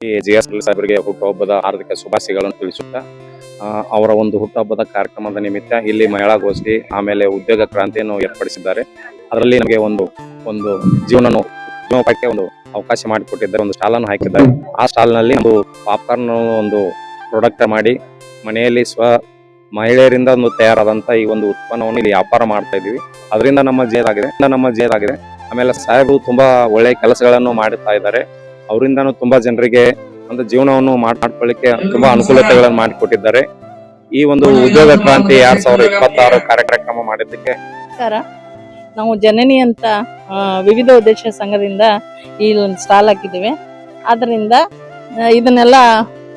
ಈ GS ಸಾಹೇಬರಿಗೆ ಹುಟ್ಟುಹಬ್ಬದ ಹಾರ್ದಿಕ ಶುಭಾಶಯಗಳನ್ನು ತಿಳಿಸುತ್ತಾ ಅವರ ಒಂದು ಹುಟ್ಟುಹಬ್ಬದ ಕಾರ್ಯಕ್ರಮದ ನಿಮಿತ್ತ ಇಲ್ಲಿ ಮಹಿಳಾ ಗೋಷ್ಠಿ ಆಮೇಲೆ ಉದ್ಯೋಗ ಕ್ರಾಂತಿಯನ್ನು ಏರ್ಪಡಿಸಿದ್ದಾರೆ. ಅದರಲ್ಲಿ ನಮಗೆ ಒಂದು ಜೀವನೋಪಾಯಕ್ಕೆ ಒಂದು ಅವಕಾಶ ಮಾಡಿಕೊಟ್ಟಿದ್ದಾರೆ. ಒಂದು ಸ್ಟಾಲ್ ಅನ್ನು ಹಾಕಿದ್ದಾರೆ. ಆ ಸ್ಟಾಲ್ ನಲ್ಲಿ ಒಂದು ಪಾಪ್ಕಾರ್ನ್ ಒಂದು ಪ್ರಾಡಕ್ಟ್ ಮಾಡಿ ಮನೆಯಲ್ಲಿ ಮಹಿಳೆಯರಿಂದ ಒಂದು ತಯಾರಾದಂತ ಈ ಒಂದು ಉತ್ಪನ್ನವನ್ನು ಇಲ್ಲಿ ವ್ಯಾಪಾರ ಮಾಡ್ತಾ ಇದೀವಿ. ಅದರಿಂದ ನಮ್ಮ ಜೇದಾಗಿದೆ. ಆಮೇಲೆ ಸಾಹೇಬರು ತುಂಬಾ ಒಳ್ಳೆಯ ಕೆಲಸಗಳನ್ನು ಮಾಡುತ್ತಾ ಇದ್ದಾರೆ. ಅವರಿಂದನೂ ತುಂಬಾ ಜನರಿಗೆ ಒಂದು ಜೀವನವನ್ನು ಮಾಡ್ಕೊಳ್ಳಿಕ್ಕೆ ತುಂಬಾ ಅನುಕೂಲತೆಗಳನ್ನು ಮಾಡಿಕೊಟ್ಟಿದ್ದಾರೆ. ಈ ಒಂದು ಉದ್ಯೋಗ ಕ್ರಾಂತಿ 2026 ಕಾರ್ಯಕ್ರಮ ಮಾಡಿದ್ದಕ್ಕೆ ನಾವು ಜನನಿ ಅಂತ ವಿವಿಧ ಉದ್ದೇಶ ಸಂಘದಿಂದ ಈ ಒಂದು ಸ್ಟಾಲ್ ಹಾಕಿದ್ದೇವೆ. ಆದ್ರಿಂದ ಇದನ್ನೆಲ್ಲ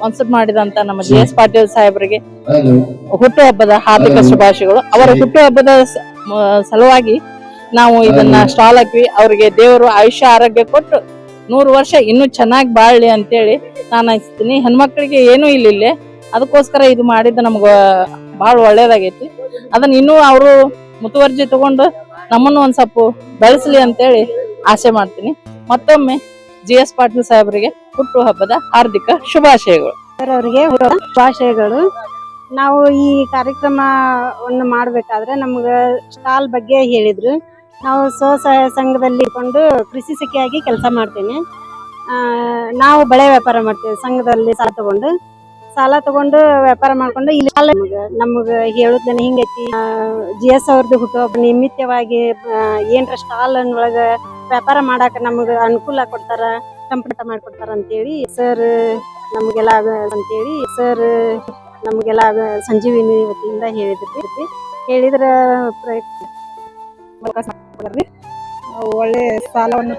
ಕಾನ್ಸೆಪ್ಟ್ ಮಾಡಿದಂತ ನಮ್ಮ GS ಪಾಟೀಲ್ ಸಾಹೇಬರಿಗೆ ಹುಟ್ಟುಹಬ್ಬದ ಹಾರ್ದಿಕ ಶುಭಾಶಯಗಳು. ಅವರ ಹುಟ್ಟುಹಬ್ಬದ ಸಲುವಾಗಿ ನಾವು ಇದನ್ನ ಸ್ಟಾಲ್ ಹಾಕಿ ಅವರಿಗೆ ದೇವರು ಆಯುಷ್ಯ ಆರೋಗ್ಯ ಕೊಟ್ಟು 100 ವರ್ಷ ಇನ್ನೂ ಚೆನ್ನಾಗಿ ಬಾಳ್ಲಿ ಅಂತೇಳಿ ನಾನು ಅನಿಸ್ತೀನಿ. ಹೆಣ್ಮಕ್ಳಿಗೆ ಏನೂ ಇಲ್ಲ, ಅದಕ್ಕೋಸ್ಕರ ಇದು ಮಾಡಿದ್ದು ನಮ್ಗ ಬಹಳ ಒಳ್ಳೇದಾಗೈತಿ. ಅದನ್ನ ಇನ್ನೂ ಅವರು ಮುತುವರ್ಜಿ ತಗೊಂಡು ನಮ್ಮನ್ನು ಒಂದ್ ಸ್ವಲ್ಪ ಬೆಳೆಸಲಿ ಅಂತೇಳಿ ಆಸೆ ಮಾಡ್ತೀನಿ. ಮತ್ತೊಮ್ಮೆ GS ಪಾಟೀಲ್ ಸಾಹೇಬರಿಗೆ ಹುಟ್ಟುಹಬ್ಬದ ಹಾರ್ದಿಕ ಶುಭಾಶಯಗಳು. ಅವರಿಗೆ ಶುಭಾಶಯಗಳು. ನಾವು ಈ ಕಾರ್ಯಕ್ರಮವನ್ನು ಮಾಡಬೇಕಾದ್ರೆ ನಮ್ಗೆ ಸ್ಟಾಲ್ ಬಗ್ಗೆ ಹೇಳಿದ್ರು. ನಾವು ಸ್ವಸಹಾಯ ಸಂಘದಲ್ಲಿ ಇಟ್ಕೊಂಡು ಕೃಷಿ ಸಖಿಯಾಗಿ ಕೆಲಸ ಮಾಡ್ತೇನೆ. ನಾವು ಬೆಳೆ ವ್ಯಾಪಾರ ಮಾಡ್ತೇವೆ. ಸಂಘದಲ್ಲಿ ಸಾಲ ತಗೊಂಡು ವ್ಯಾಪಾರ ಮಾಡ್ಕೊಂಡು ಇಲ್ಲಿ ನಮ್ಗೆ ಹೇಳುದನ್ನ ಹಿಂಗೈತಿ. GS ಅವ್ರದ್ದು ಹುಟ್ಟುಹಬ್ಬ ನಿಮಿತ್ತವಾಗಿ ಏನ್ರ ಸ್ಟಾಲ್ ಒಳಗ ವ್ಯಾಪಾರ ಮಾಡಾಕ ನಮ್ಗೆ ಅನುಕೂಲ ಕೊಡ್ತಾರ, ಸಂಪಟ ಮಾಡ್ಕೊಡ್ತಾರ ಅಂತೇಳಿ ಸರ್ ನಮಗೆಲ್ಲ ಸಂಜೀವಿನಿ ವತಿಯಿಂದ ಹೇಳಿದ್ರ ಒಳ್ಳೆ ಫಲವನ್ನು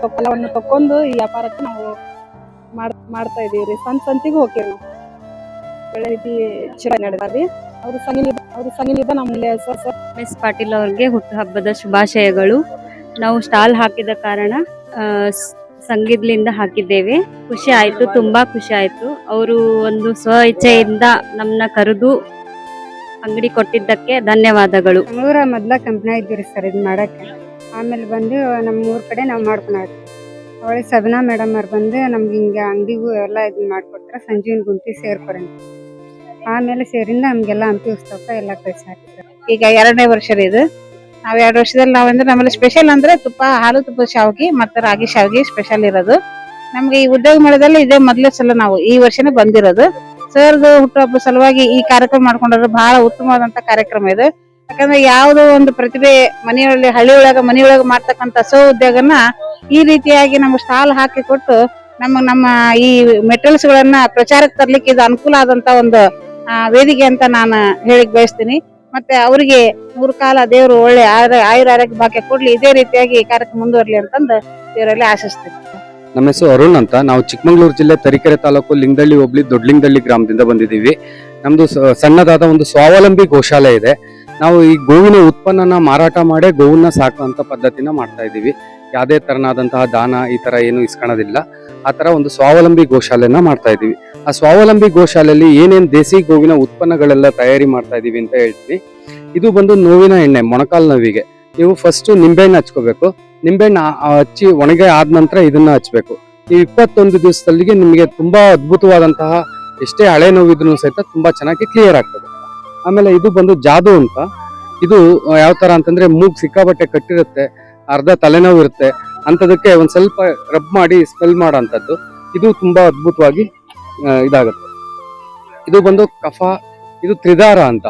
ತಕೊಂಡು ಈ ವ್ಯಾಪಾರಕ್ಕೆ ನಾವು ಮಾಡ್ತಾ ಇದೀವ್ರಿ. ಸಂತಿಗೂ ಹೋಗ್ತೀವಿ ನಾವು. ಒಳ್ಳೆ ರೀತಿ ಚಲೋ ನಡೆದಾರ್ರಿ. ಅವ್ರ ಸಂಗಿಲಿದ್ದ ನಮ್ಮಲ್ಲಿ MS ಪಾಟೀಲ್ ಅವ್ರಿಗೆ ಹುಟ್ಟುಹಬ್ಬದ ಶುಭಾಶಯಗಳು. ನಾವು ಸ್ಟಾಲ್ ಹಾಕಿದ ಕಾರಣ ಸಂಗೀತದಿಂದ ಹಾಕಿದ್ದೇವೆ. ಖುಷಿ ಆಯ್ತು, ತುಂಬಾ ಖುಷಿ ಆಯ್ತು. ಅವರು ಒಂದು ಸ್ವ ಇಚ್ಛೆಯಿಂದ ನಮ್ಮನ್ನ ಕರೆದು ಅಂಗಡಿ ಕೊಟ್ಟಿದ್ದಕ್ಕೆ ಧನ್ಯವಾದಗಳು. ನಮ್ಮೂರ ಮೊದ್ಲ ಕಂಪ್ನಿ ಇದ್ದೀರಿ ಸರ್ ಇದು ಮಾಡಕ್ಕೆ. ಆಮೇಲೆ ಬಂದು ನಮ್ಮೂರ ಕಡೆ ನಾವು ಮಾಡ್ಕೊಂಡ್ರಿ. ಅವಳೆ ಸಬನಾ ಮೇಡಮ್ ಅವ್ರು ಬಂದು ನಮ್ಗೆ ಹಿಂಗೆ ಅಂಗಡಿಗೂ ಎಲ್ಲ ಇದನ್ನ ಮಾಡ್ಕೊಡ್ತಾರೆ. ಸಂಜೀವಿನ ಗುಂಪಿ ಸೇರ್ಕೊರಂತ. ಆಮೇಲೆ ಸೇರಿಂದ ನಮ್ಗೆಲ್ಲ ಹಂಪಿ ಉತ್ಸವಕ್ಕೆ ಎಲ್ಲ ಕಳಿಸಿ ಹಾಕಿದ್ರು. ಈಗ 2ನೇ ವರ್ಷ ರೀ ಇದು. ನಾವ್ 2 ವರ್ಷದಲ್ಲಿ ನಾವಂದ್ರೆ ನಮ್ಮಲ್ಲಿ ಸ್ಪೆಷಲ್ ಅಂದ್ರೆ ಹಾಲು ತುಪ್ಪ ಶಾವಿಗೆ ಮತ್ತೆ ರಾಗಿ ಶಾವಿಗೆ ಸ್ಪೆಷಲ್ ಇರೋದು. ನಮ್ಗೆ ಈ ಉದ್ಯೋಗ ಮೇಳದಲ್ಲಿ ಇದೇ ಮೊದಲೇ ಸಲ ನಾವು ಈ ವರ್ಷನೇ ಬಂದಿರೋದು. ಸರ್ದು ಹುಟ್ಟುಹಬ್ಬ ಸಲುವಾಗಿ ಈ ಕಾರ್ಯಕ್ರಮ ಮಾಡ್ಕೊಂಡ್ರೆ ಬಹಳ ಉತ್ತಮವಾದಂತ ಕಾರ್ಯಕ್ರಮ ಇದು. ಯಾಕಂದ್ರೆ ಯಾವುದೋ ಒಂದು ಪ್ರತಿಭೆ ಮನೆಯೊಳಗ ಮಾಡ್ತಕ್ಕಂಥ ಉದ್ಯೋಗನ ಈ ರೀತಿಯಾಗಿ ನಮ್ಮ ಸ್ಟಾಲ್ ಹಾಕಿ ಕೊಟ್ಟು ನಮ್ಮ ಈ ಮೆಟೀರಿಯಲ್ಸ್ ಗಳನ್ನ ಪ್ರಚಾರಕ್ಕೆ ತರ್ಲಿಕ್ಕೆ ಇದು ಅನುಕೂಲ ಆದಂತ ಒಂದು ವೇದಿಕೆ ಅಂತ ನಾನು ಹೇಳಿಕ್ ಬಯಸ್ತೀನಿ. ಮತ್ತೆ ಅವರಿಗೆ 100 ಕಾಲ ದೇವರು ಒಳ್ಳೆ ಆಯುರಾರೋಗ್ಯ ಭಾಗ್ಯ ಕೊಡ್ಲಿ. ಇದೇ ರೀತಿಯಾಗಿ ಈ ಕಾರ್ಯಕ್ರಮ ಮುಂದುವರ್ಲಿ ಅಂತಂದು ದೇವರಲ್ಲಿ ಆಶಿಸ್ತೀನಿ. ನಮ್ಮ ಹೆಸರು ಅರುಣ್ ಅಂತ. ನಾವು ಚಿಕ್ಕಮಗಳೂರು ಜಿಲ್ಲೆ ತರೀಕೆರೆ ತಾಲೂಕು ಲಿಂಗದಳ್ಳಿ ಹೋಬಳಿ ದೊಡ್ಡಲಿಂಗದಳ್ಳಿ ಗ್ರಾಮದಿಂದ ಬಂದಿದ್ದೀವಿ. ನಮ್ದು ಸಣ್ಣದಾದ ಒಂದು ಸ್ವಾವಲಂಬಿ ಗೋಶಾಲೆ ಇದೆ. ನಾವು ಈ ಗೋವಿನ ಉತ್ಪನ್ನನ ಮಾರಾಟ ಮಾಡೇ ಗೋವನ್ನ ಸಾಕುವಂತ ಪದ್ಧತಿನ ಮಾಡ್ತಾ ಇದೀವಿ. ಯಾವುದೇ ತರನಾದಂತಹ ದಾನ ಈ ತರ ಏನು ಇಸ್ಕೊಳ್ಳೋದಿಲ್ಲ. ಆ ತರ ಒಂದು ಸ್ವಾವಲಂಬಿ ಗೋಶಾಲೆನ ಮಾಡ್ತಾ ಇದೀವಿ. ಆ ಸ್ವಾವಲಂಬಿ ಗೋಶಾಲೆಯಲ್ಲಿ ಏನೇನ್ ದೇಸಿ ಗೋವಿನ ಉತ್ಪನ್ನಗಳೆಲ್ಲ ತಯಾರಿ ಮಾಡ್ತಾ ಇದೀವಿ ಅಂತ ಹೇಳ್ತೀನಿ. ಇದು ಬಂದು ನೋವಿನ ಎಣ್ಣೆ, ಮೊಣಕಾಲ್ ನೋವಿಗೆ ನೀವು ಫಸ್ಟ್ ನಿಂಬೆಹಣ್ಣು ಹಚ್ಕೋಬೇಕು. ನಿಂಬೆಹಣ್ಣು ಹಚ್ಚಿ ಒಣಗೆ ಆದ ನಂತರ ಇದನ್ನ ಹಚ್ಬೇಕು. ಈ 21 ದಿವಸದಲ್ಲಿಗೆ ನಿಮಗೆ ತುಂಬಾ ಅದ್ಭುತವಾದಂತಹ ಎಷ್ಟೇ ಹಳೆ ನೋವಿದ್ರು ಸಹಿತ ತುಂಬಾ ಚೆನ್ನಾಗಿ ಕ್ಲಿಯರ್ ಆಗ್ತದೆ. ಆಮೇಲೆ ಇದು ಬಂದು ಜಾದು ಅಂತ. ಇದು ಯಾವ ತರ ಅಂತಂದ್ರೆ ಮೂಗ್ ಸಿಕ್ಕಾಬಟ್ಟೆ ಕಟ್ಟಿರುತ್ತೆ, ಅರ್ಧ ತಲೆನೋವು ಇರುತ್ತೆ, ಅಂತದಕ್ಕೆ ಒಂದ್ ಸ್ವಲ್ಪ ರಬ್ ಮಾಡಿ ಸ್ಮೆಲ್ ಮಾಡೋಂಥದ್ದು. ಇದು ತುಂಬಾ ಅದ್ಭುತವಾಗಿ ಇದಾಗುತ್ತೆ. ಇದು ಬಂದು ಕಫ, ಇದು ತ್ರಿದಾರ ಅಂತ.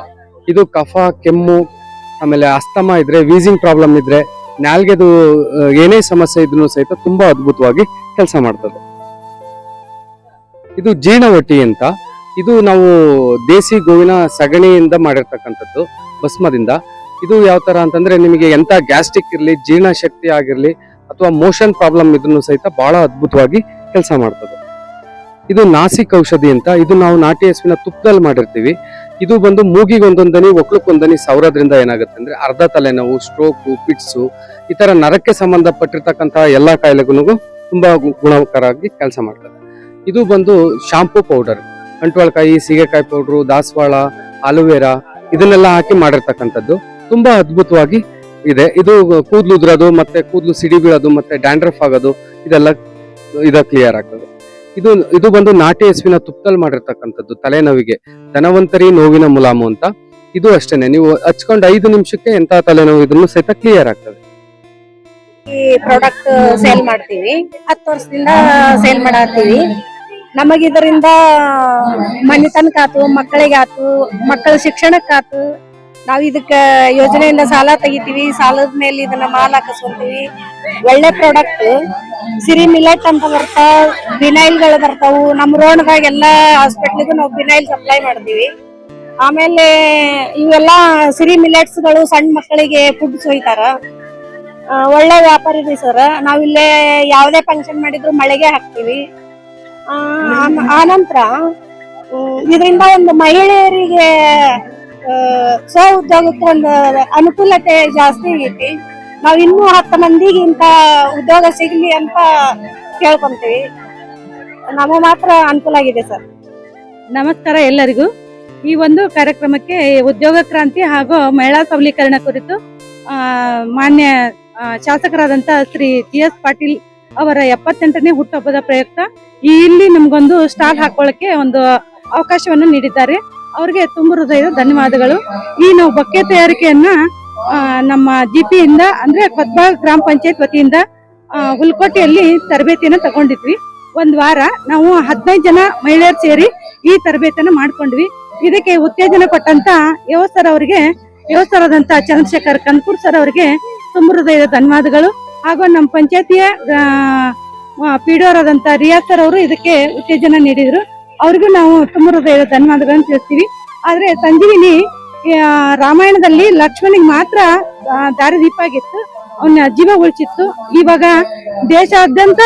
ಇದು ಕಫ, ಕೆಮ್ಮು, ಆಮೇಲೆ ಅಸ್ತಮ ಇದ್ರೆ, ವೀಸಿಂಗ್ ಪ್ರಾಬ್ಲಮ್ ಇದ್ರೆ, ನಾಲ್ಗೆದು ಏನೇ ಸಮಸ್ಯೆ ಇದ್ರೂ ಸಹಿತ ತುಂಬಾ ಅದ್ಭುತವಾಗಿ ಕೆಲಸ ಮಾಡ್ತದೆ. ಇದು ಜೀರ್ಣವಟಿ ಅಂತ. ಇದು ನಾವು ದೇಸಿ ಗೋವಿನ ಸಗಣಿಯಿಂದ ಮಾಡಿರ್ತಕ್ಕಂಥದ್ದು, ಭಸ್ಮದಿಂದ. ಇದು ಯಾವ ತರ ಅಂತಂದ್ರೆ ನಿಮಗೆ ಎಂತ ಗ್ಯಾಸ್ಟ್ರಿಕ್ ಇರ್ಲಿ, ಜೀರ್ಣಶಕ್ತಿ ಆಗಿರ್ಲಿ ಅಥವಾ ಮೋಷನ್ ಪ್ರಾಬ್ಲಮ್ ಇದ್ರೂ ಸಹಿತ ಬಹಳ ಅದ್ಭುತವಾಗಿ ಕೆಲಸ ಮಾಡ್ತದೆ. ಇದು ನಾಸಿಕ್ ಔಷಧಿ ಅಂತ. ಇದು ನಾವು ನಾಟಿ ಹಸುವಿನ ತುಪ್ಪದಲ್ಲಿ ಮಾಡಿರ್ತೀವಿ. ಇದು ಬಂದು ಮೂಗಿಗೊಂದೊಂದನಿ ಒಕ್ಲಕ್ಕೊಂದನಿ ಸವರೋದ್ರಿಂದ ಏನಾಗುತ್ತೆ ಅಂದ್ರೆ ಅರ್ಧ ತಲೆನೋವು, ಸ್ಟ್ರೋಕು, ಪಿಟ್ಸು ಈ ತರ ನರಕ್ಕೆ ಸಂಬಂಧಪಟ್ಟಿರ್ತಕ್ಕಂತಹ ಎಲ್ಲಾ ಕಾಯಿಲೆಗೂ ತುಂಬಾ ಗುಣಕರವಾಗಿ ಕೆಲಸ ಮಾಡ್ತದೆ. ಇದು ಬಂದು ಶಾಂಪೂ ಪೌಡರ್, ಅಂಟ್ವಾಳಕಾಯಿ, ಸೀಗೆಕಾಯಿ ಪೌಡ್ರು, ದಾಸವಾಳ, ಆಲೋವೆರಾ ಇದನ್ನೆಲ್ಲ ಹಾಕಿ ಮಾಡಿರ್ತಕ್ಕಂಥದ್ದು. ತುಂಬಾ ಅದ್ಭುತವಾಗಿ ಇದೆ. ಇದು ಕೂದಲು ಉದುರೋದು ಮತ್ತೆ ಕೂದಲು ಸಿಡಿ ಬೀಳೋದು ಮತ್ತೆ ಡ್ಯಾಂಡ್ರಫ್ ಆಗೋದು ಇದೆಲ್ಲ ಕ್ಲಿಯರ್ ಆಗ್ತದೆ. ಇದು ಬಂದು ನಾಟಿ ಹಸುವಿನ ತುಪ್ಪದಲ್ಲಿ ಮಾಡಿರ್ತಕ್ಕಂಥದ್ದು ತಲೆನೋವಿಗೆ ಧನವಂತರಿ ನೋವಿನ ಮುಲಾಮು ಅಂತ. ಇದು ಅಷ್ಟೇನೆ, ನೀವು ಹಚ್ಕೊಂಡು 5 ನಿಮಿಷಕ್ಕೆ ಎಂತ ತಲೆನೋವು ಇದನ್ನು ಸಹಿತ ಕ್ಲಿಯರ್ ಆಗ್ತದೆ. ಈ ಪ್ರಾಡಕ್ಟ್ ಸೇಲ್ ಮಾಡ್ತೀವಿ, 10 ವರ್ಷದಿಂದ ಸೇಲ್ ಮಾಡತ್ತೀವಿ. ನಮಗೆ ಇದರಿಂದ ಮನೆತನಕ್ಕಾತು, ಮಕ್ಕಳಿಗಾತು, ಮಕ್ಕಳ ಶಿಕ್ಷಣಕ್ಕಾತು, ನಾವ್ ಇದಕ್ಕ ಯೋಜನೆಯಿಂದ ಸಾಲ ತೆಗಿತೀವಿ. ಸಾಲದ ಮೇಲೆ ಇದನ್ನ ಮಾಲ್ ಹಾಕಿಸ್ಕೊಂತೀವಿ. ಒಳ್ಳೆ ಪ್ರಾಡಕ್ಟ್. ಸಿರಿ ಮಿಲೆಟ್ ಅಂತ ಬರ್ತಾವ, ಬಿನೈಲ್ಗಳು ಬರ್ತಾವು. ನಮ್ಮ ರೋಡ್ದಾಗ ಎಲ್ಲಾ ಹಾಸ್ಪಿಟ್ಲಿಗೂ ನಾವು ಬಿನೈಲ್ ಸಪ್ಲೈ ಮಾಡ್ತೀವಿ. ಆಮೇಲೆ ಇವೆಲ್ಲ ಸಿರಿ ಮಿಲೆಟ್ಸ್ ಗಳು ಸಣ್ಣ ಮಕ್ಕಳಿಗೆ ಫುಡ್ ಒಯ್ತಾರ. ಒಳ್ಳೆ ವ್ಯಾಪಾರ ಇದೆ ಸರ್. ನಾವಿಲ್ಲೇ ಯಾವುದೇ ಫಂಕ್ಷನ್ ಮಾಡಿದ್ರು ಮಳೆಗೆ ಹಾಕ್ತಿವಿ. ಆನಂತರ ಇದರಿಂದ ಒಂದು ಮಹಿಳೆಯರಿಗೆ ಸ್ವ ಉದ್ಯೋಗಕ್ಕೆ ಒಂದು ಅನುಕೂಲತೆ ಜಾಸ್ತಿ ಆಗೈತಿ. ನಾವ್ ಇನ್ನೂ 10 ಮಂದಿಗೆ ಇಂತ ಉದ್ಯೋಗ ಸಿಗ್ಲಿ ಅಂತ ಕೇಳ್ಕೊಂತೀವಿ. ನಮಗೆ ಮಾತ್ರ ಅನುಕೂಲ ಆಗಿದೆ ಸರ್. ನಮಸ್ಕಾರ ಎಲ್ಲರಿಗೂ. ಈ ಒಂದು ಕಾರ್ಯಕ್ರಮಕ್ಕೆ ಉದ್ಯೋಗ ಕ್ರಾಂತಿ ಹಾಗೂ ಮಹಿಳಾ ಸಬಲೀಕರಣ ಕುರಿತು ಮಾನ್ಯ ಶಾಸಕರಾದಂತ ಶ್ರೀ GS ಪಾಟೀಲ್ ಅವರ 78ನೇ ಹುಟ್ಟುಹಬ್ಬದ ಪ್ರಯುಕ್ತ ಇಲ್ಲಿ ನಮ್ಗೊಂದು ಸ್ಟಾಲ್ ಹಾಕೊಳ್ಳಕ್ಕೆ ಒಂದು ಅವಕಾಶವನ್ನು ನೀಡಿದ್ದಾರೆ. ಅವ್ರಿಗೆ ತುಂಬ ಹೃದಯದ ಧನ್ಯವಾದಗಳು. ಈ ನಾವು ಬೊಕ್ಕೆ ತಯಾರಿಕೆಯನ್ನ ನಮ್ಮ GP ಇಂದ ಅಂದ್ರೆ ಕೊತ್ಬಾ ಗ್ರಾಮ ಪಂಚಾಯತ್ ವತಿಯಿಂದ ಹುಲ್ಕೋಟೆಯಲ್ಲಿ ತರಬೇತಿಯನ್ನ ತಗೊಂಡಿದ್ವಿ. ಒಂದ್ ವಾರ ನಾವು 15 ಜನ ಮಹಿಳೆಯರು ಸೇರಿ ಈ ತರಬೇತಿಯನ್ನ ಮಾಡ್ಕೊಂಡ್ವಿ. ಇದಕ್ಕೆ ಉತ್ತೇಜನ ಕೊಟ್ಟಂತ ವ್ಯವಸ್ಥರಾದಂತ ಚಂದ್ರಶೇಖರ್ ಕನ್ಪೂರ್ ಸರ್ ಅವರಿಗೆ ತುಂಬ ಹೃದಯದ ಧನ್ಯವಾದಗಳು. ಹಾಗೂ ನಮ್ಮ ಪಂಚಾಯತಿಯ PDO ಆದಂತ ರಿಯಾಜ್ ಸರ್ ಅವರು ಇದಕ್ಕೆ ಉತ್ತೇಜನ ನೀಡಿದ್ರು. ಅವ್ರಿಗೂ ನಾವು ತುಂಬ ಹೃದಯದ ಧನ್ಯವಾದಗಳನ್ನು ತಿಳಿಸ್ತೀವಿ. ಆದ್ರೆ ಸಂಜೀವಿನಿ ರಾಮಾಯಣದಲ್ಲಿ ಲಕ್ಷ್ಮಣಿಗೆ ಮಾತ್ರ ದಾರಿದೀಪ ಆಗಿತ್ತು, ಅವನ ಜೀವ ಉಳಿಸಿತ್ತು. ಇವಾಗ ದೇಶಾದ್ಯಂತ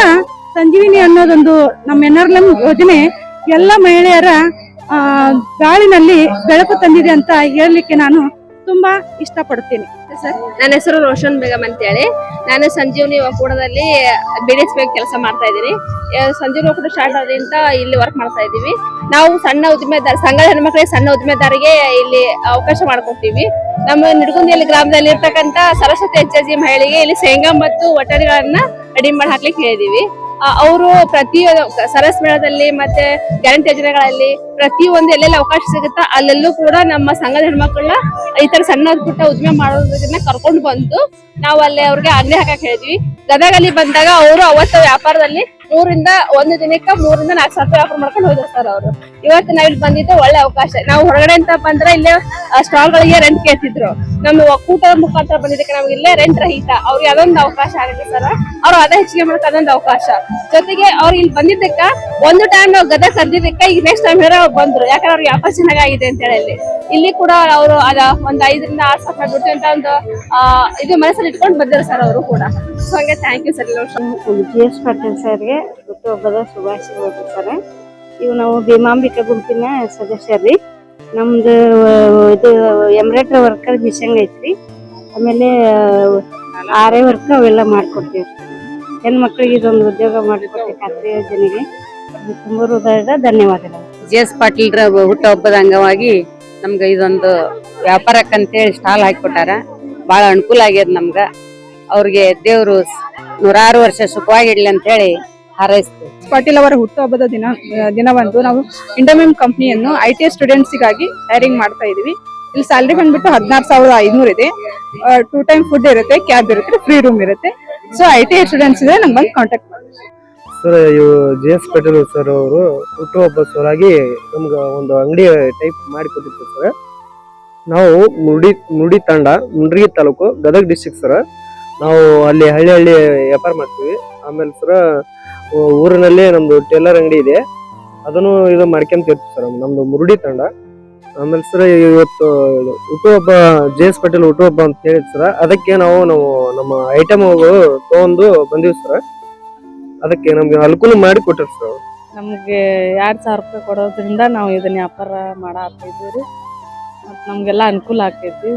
ಸಂಜೀವಿನಿ ಅನ್ನೋದೊಂದು ನಮ್ಮ NRLM ಯೋಜನೆ ಎಲ್ಲ ಮಹಿಳೆಯರ ಗಾಳಿನಲ್ಲಿ ಬೆಳಕು ತಂದಿದೆ ಅಂತ ಹೇಳಲಿಕ್ಕೆ ನಾನು ತುಂಬಾ ಇಷ್ಟಪಡ್ತೀನಿ. ನನ್ನ ಹೆಸರು ರೋಷನ್ ಬೇಗಂ ಅಂತ ಹೇಳಿ. ನಾನು ಸಂಜೀವನಿ ಒಕ್ಕೂಟದಲ್ಲಿ BDSP ಕೆಲಸ ಮಾಡ್ತಾ ಇದ್ದೀನಿ. ಸಂಜೀವನಿ ಒಕ್ಕೂಟ ಸ್ಟಾರ್ಟ್ ಆದ್ರಿಂದ ಇಲ್ಲಿ ವರ್ಕ್ ಮಾಡ್ತಾ ಇದ್ದೀವಿ. ನಾವು ಸಣ್ಣ ಉದ್ದಿಮೆದಾರ ಸಂಘದ ಹೆಣ್ಮಕ್ಳಿಗೆ ಸಣ್ಣ ಉದ್ದಿಮೆದಾರಿಗೆ ಇಲ್ಲಿ ಅವಕಾಶ ಮಾಡ್ಕೊಡ್ತೀವಿ. ನಮ್ಮ ನಿಡಗುಂದಿಯಲ್ಲಿ ಗ್ರಾಮದಲ್ಲಿ ಇರ್ತಕ್ಕಂತ ಸರಸ್ವತಿ HSG ಮಹಿಳೆಗೆ ಇಲ್ಲಿ ಶೇಂಗಾ ಮತ್ತು ಒಟ್ಟಾರಿಗಳನ್ನ ರೆಡಿ ಮಾಡಿ ಹಾಕ್ಲಿಕ್ಕೆ ಹೇಳಿದೀವಿ. ಅವರು ಪ್ರತಿಯೊಂದು ಸರಸ್ ಮೇಳದಲ್ಲಿ ಮತ್ತೆ ಗ್ಯಾರಂಟಿ ಯೋಜನೆಗಳಲ್ಲಿ ಪ್ರತಿಯೊಂದು ಎಲ್ಲೆಲ್ಲ ಅವಕಾಶ ಸಿಗುತ್ತಾ ಅಲ್ಲೆಲ್ಲೂ ಕೂಡ ನಮ್ಮ ಸಂಘದ ಹೆಣ್ಮಕ್ಳನ್ನ ಈ ತರ ಸಣ್ಣ ಪುಟ್ಟ ಉದ್ಯಮ ಮಾಡೋದನ್ನ ಕರ್ಕೊಂಡು ಬಂದು ನಾವು ಅಲ್ಲಿ ಅವ್ರಿಗೆ ಅಂಗಡಿ ಹಾಕಕ್ ಹೇಳಿದ್ವಿ. ಗದಗಲ್ಲಿ ಬಂದಾಗ ಅವರು ಅವತ್ತು ವ್ಯಾಪಾರದಲ್ಲಿ 1 ದಿನಕ್ಕೆ 3 ರಿಂದ 4 ಸಾವಿರ ವ್ಯಾಪಾರ ಮಾಡ್ಕೊಂಡು ಹೋದ್ರು ಸರ್ ಅವರು. ಇವತ್ತು ನಾವ್ ಇಲ್ಲಿ ಬಂದಿದ್ದು ಒಳ್ಳೆ ಅವಕಾಶ. ನಾವು ಹೊರಗಡೆ ಅಂತ ಬಂದ್ರೆ ಇಲ್ಲೇ ಸ್ಟಾಲ್ ಗಳಿಗೆ ರೆಂಟ್ ಕೇಳ್ತಿದ್ರು. ನಮ್ಮ ಒಕ್ಕೂಟದ ಮುಖಾಂತರ ಬಂದಿದ್ದಕ್ಕೆ ನಮ್ಗೆ ಇಲ್ಲೇ ರೆಂಟ್ ರಹಿತ ಅವ್ರಿಗೆ ಅದೊಂದು ಅವಕಾಶ ಆಗುತ್ತೆ ಸರ್. ಅವ್ರು ಅದೇ ಹೆಚ್ಚಿಗೆ ಮಾಡಕ್ ಅದೊಂದು ಅವಕಾಶ. ಜೊತೆಗೆ ಅವ್ರು ಇಲ್ಲಿ ಬಂದಿದ್ದಕ್ಕ ಒಂದು ಟೈಮ್ ನಾವು ಗದಗ ಕರ್ದಿದ್ದಕ್ಕ ಈಗ ನೆಕ್ಸ್ಟ್ ಟೈಮ್ ಹೇಳೋ ಬಂದ್ರು. ಯಾಕಂದ್ರೆ ಅವ್ರಿಗೆ ವ್ಯಾಪಾರ ಚೆನ್ನಾಗಿದೆ ಅಂತ ಹೇಳಿ ಇಲ್ಲಿ ಕೂಡ ಅವರು ಅದ ಒಂದ್ 5 ರಿಂದ 6 ಸಾವಿರ ದುಡ್ಡು ಅಂತ ಒಂದು ಇದು ಮನಸ್ಸಲ್ಲಿ ಇಟ್ಕೊಂಡು ಬಂದಿರೋ ಸರ್ ಅವರು ಕೂಡ. ಸೊ ಹಂಗೆ thank you sir. GS Patil ಸರ್ಗೆ ಹುಟ್ಟುಹಬ್ಬದ ಶುಭಾಶಯಗಳು ಕೊಡ್ತಾರೆ. ಇವು ನಾವು ಭೀಮಾಂಬಿಕಾ ಗುಂಪಿನ ಸದಸ್ಯರ್ರಿ. ನಮ್ದು ಇದು ಎಂಬ್ರಾಯ್ಡ್ರಿ ವರ್ಕರ್ ಮಿಷನ್ ಐತ್ರಿ. ಆಮೇಲೆ ಆರೇ ವರ್ಕ್ ಅವೆಲ್ಲ ಮಾಡ್ಕೊಡ್ತೀವಿ. ಹೆಣ್ಮಕ್ಳಿಗೆ ಇದೊಂದು ಉದ್ಯೋಗ ಮಾಡಿಕೊಡ್ತೀವಿ. ಖಾತ್ರಿ ಯೋಜನೆಗೆ ತುಂಬ ಹೃದಯದ ಧನ್ಯವಾದಗಳು. GS ಪಾಟೀಲ್ರ ಹುಟ್ಟುಹಬ್ಬದ ಅಂಗವಾಗಿ ನಮ್ಗೆ ಇದೊಂದು ವ್ಯಾಪಾರಕ್ಕಂತೇಳಿ ಸ್ಟಾಲ್ ಹಾಕಿಕೊಟ್ಟಾರ. ಬಹಳ ಅನುಕೂಲ ಆಗ್ಯದ ನಮ್ಗ. ಅವ್ರಿಗೆ ದೇವ್ರು 106 ವರ್ಷ ಸುಖವಾಗಿಡ್ಲಿ ಅಂತ ಹೇಳಿ ಹಾರೈಸ್ತೀವಿ. ಪಾಟೀಲ್ ಅವರ ಹುಟ್ಟುಹಬ್ಬದ ದಿನವಂದು ನಾವು ಇಂಡೋಮಿಮ್ ಕಂಪನಿಯನ್ನು ITI ಸ್ಟೂಡೆಂಟ್ಸ್ಗಾಗಿ ಹೈರಿಂಗ್ ಮಾಡ್ತಾ ಇದೀವಿ. ಇಲ್ಲಿ ಸ್ಯಾಲರಿ ಬಂದ್ಬಿಟ್ಟು 16,500 ಇದೆ. 2 ಟೈಮ್ ಫುಡ್ ಇರುತ್ತೆ, ಕ್ಯಾಬ್ ಇರುತ್ತೆ, ಫ್ರೀ ರೂಮ್ ಇರುತ್ತೆ. ಸೊ ITI ಸ್ಟೂಡೆಂಟ್ಸ್ ಇದೆ, ನಂಗೆ ಬಂದು ಕಾಂಟ್ಯಾಕ್ಟ್ ಮಾಡಿ ಸರ್. ಇವು GS ಪಾಟೀಲ್ ಸರ್ ಅವರು ಹುಟ್ಟುಹಬ್ಬ ಸರಾಗಿ ನಮ್ಗೆ ಒಂದು ಅಂಗಡಿ ಟೈಪ್ ಮಾಡಿ ಕೊಟ್ಟಿರ್ತೀವಿ ಸರ್. ನಾವು ಮುಡಿ ತಂಡ, ಮುಂಡ್ರಿಗಿ ತಾಲೂಕು, ಗದಗ ಡಿಸ್ಟ್ರಿಕ್ಟ್ ಸರ್. ನಾವು ಅಲ್ಲಿ ಹಳ್ಳಿ ವ್ಯಾಪಾರ ಮಾಡ್ತೀವಿ. ಆಮೇಲೆ ಸರ ಊರಿನಲ್ಲಿ ನಮ್ದು ಟೇಲರ್ ಅಂಗಡಿ ಇದೆ, ಅದನ್ನು ಇದು ಮಾಡ್ಕೊಂತಿರ್ತೀವಿ ಸರ್, ನಮ್ದು ಮುರುಡಿ ತಂಡ. ಆಮೇಲೆ ಸರ್ ಇವತ್ತು ಹುಟ್ಟುಹಬ್ಬ GS ಪಾಟೀಲ್ ಹುಟ್ಟುಹಬ್ಬ ಅಂತ ಹೇಳಿದ್ ಸರ್. ಅದಕ್ಕೆ ನಾವು ನಮ್ಮ ಐಟಮ್ಗಳು ತಗೊಂಡು ಬಂದಿವಿ ಸರ್. ಅದಕ್ಕೆ ನಮ್ಗೆ ಅನುಕೂಲ ಮಾಡಿ ಕೊಟ್ಟಿರ್ ಸರ್. ನಮ್ಗೆ 2,000 ರೂಪಾಯಿ ಕೊಡೋದ್ರಿಂದ ನಾವು ಇದನ್ನ ವ್ಯಾಪಾರ ಮಾಡಾಕ್ತಿದ್ವಿ. ಮತ್ತ್ ನಮ್ಗೆಲ್ಲ ಅನುಕೂಲ ಆಗ್ತೈತಿ.